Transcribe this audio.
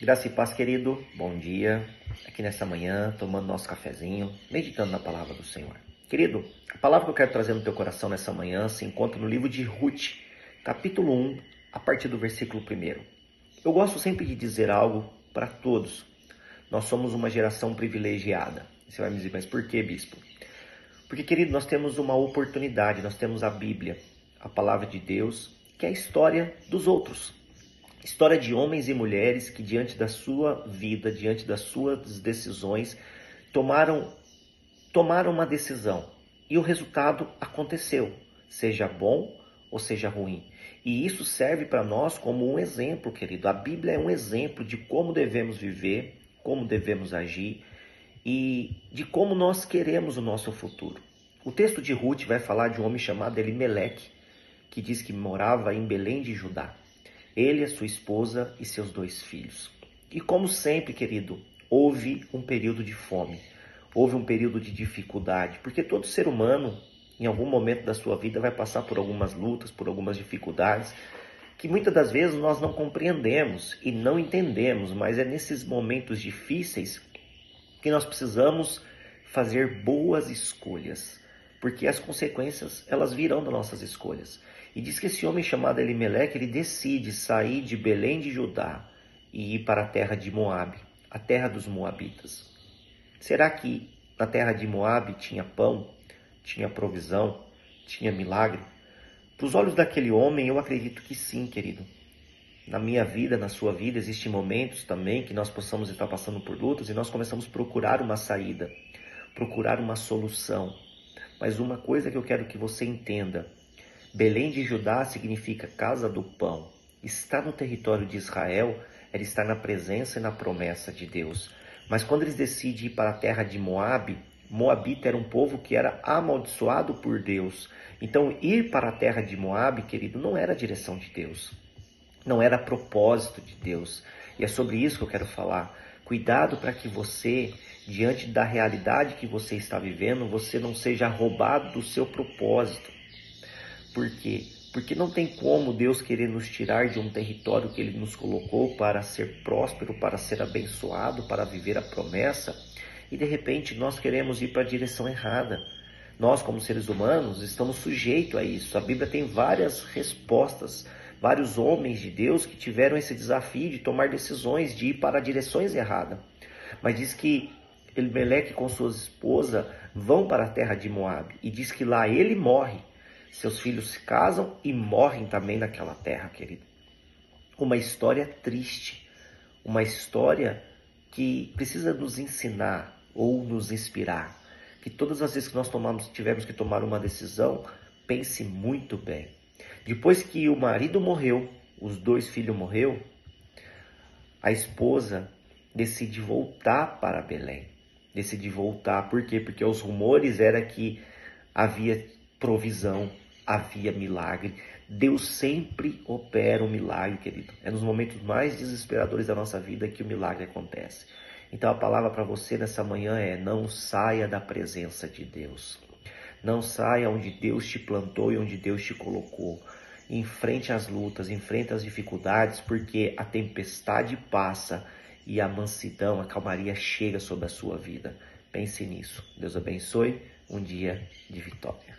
Graça e paz, querido. Bom dia. Aqui nessa manhã, tomando nosso cafezinho, meditando na palavra do Senhor. Querido, a palavra que eu quero trazer no teu coração nessa manhã se encontra no livro de Ruth, capítulo 1, a partir do versículo 1. Eu gosto sempre de dizer algo para todos. Nós somos uma geração privilegiada. Você vai me dizer, mas por que, bispo? Porque, querido, nós temos uma oportunidade, nós temos a Bíblia, a palavra de Deus, que é a história dos outros. História de homens e mulheres que diante da sua vida, diante das suas decisões, tomaram uma decisão. E o resultado aconteceu, seja bom ou seja ruim. E isso serve para nós como um exemplo, querido. A Bíblia é um exemplo de como devemos viver, como devemos agir e de como nós queremos o nosso futuro. O texto de Ruth vai falar de um homem chamado Elimeleque, que diz que morava em Belém de Judá. Ele, a sua esposa e seus 2 filhos. E como sempre, querido, houve um período de fome, houve um período de dificuldade, porque todo ser humano, em algum momento da sua vida, vai passar por algumas lutas, por algumas dificuldades, que muitas das vezes nós não compreendemos e não entendemos, mas é nesses momentos difíceis que nós precisamos fazer boas escolhas, porque as consequências, elas virão das nossas escolhas. E diz que esse homem chamado Elimeleque, ele decide sair de Belém de Judá e ir para a terra de Moabe, a terra dos moabitas. Será que na terra de Moabe tinha pão, tinha provisão, tinha milagre? Para os olhos daquele homem, eu acredito que sim, querido. Na minha vida, na sua vida, existem momentos também que nós possamos estar passando por lutas e nós começamos a procurar uma saída, procurar uma solução. Mas uma coisa que eu quero que você entenda: Belém de Judá significa casa do pão. Estar no território de Israel era estar na presença e na promessa de Deus. Mas quando eles decidem ir para a terra de Moabe, Moabita era um povo que era amaldiçoado por Deus. Então ir para a terra de Moabe, querido, não era a direção de Deus. Não era propósito de Deus. E é sobre isso que eu quero falar. Cuidado para que você, diante da realidade que você está vivendo, você não seja roubado do seu propósito. Por quê? Porque não tem como Deus querer nos tirar de um território que Ele nos colocou para ser próspero, para ser abençoado, para viver a promessa, e de repente nós queremos ir para a direção errada. Nós, como seres humanos, estamos sujeitos a isso. A Bíblia tem várias respostas, vários homens de Deus que tiveram esse desafio de tomar decisões, de ir para direções erradas. Mas diz que Elimeleque com sua esposa vão para a terra de Moabe, e diz que lá ele morre. Seus filhos se casam e morrem também naquela terra, querido. Uma história triste, uma história que precisa nos ensinar ou nos inspirar. Que todas as vezes que nós tivemos que tomar uma decisão, pense muito bem. Depois que o marido morreu, os 2 filhos morreu, a esposa decide voltar para Belém. Decide voltar, por quê? Porque os rumores eram que havia provisão, havia milagre. Deus sempre opera um milagre, querido. É nos momentos mais desesperadores da nossa vida que o milagre acontece. Então a palavra para você nessa manhã é: não saia da presença de Deus. Não saia onde Deus te plantou e onde Deus te colocou. Enfrente as lutas, enfrente as dificuldades, porque a tempestade passa e a mansidão, a calmaria chega sobre a sua vida. Pense nisso. Deus abençoe. Um dia de vitória.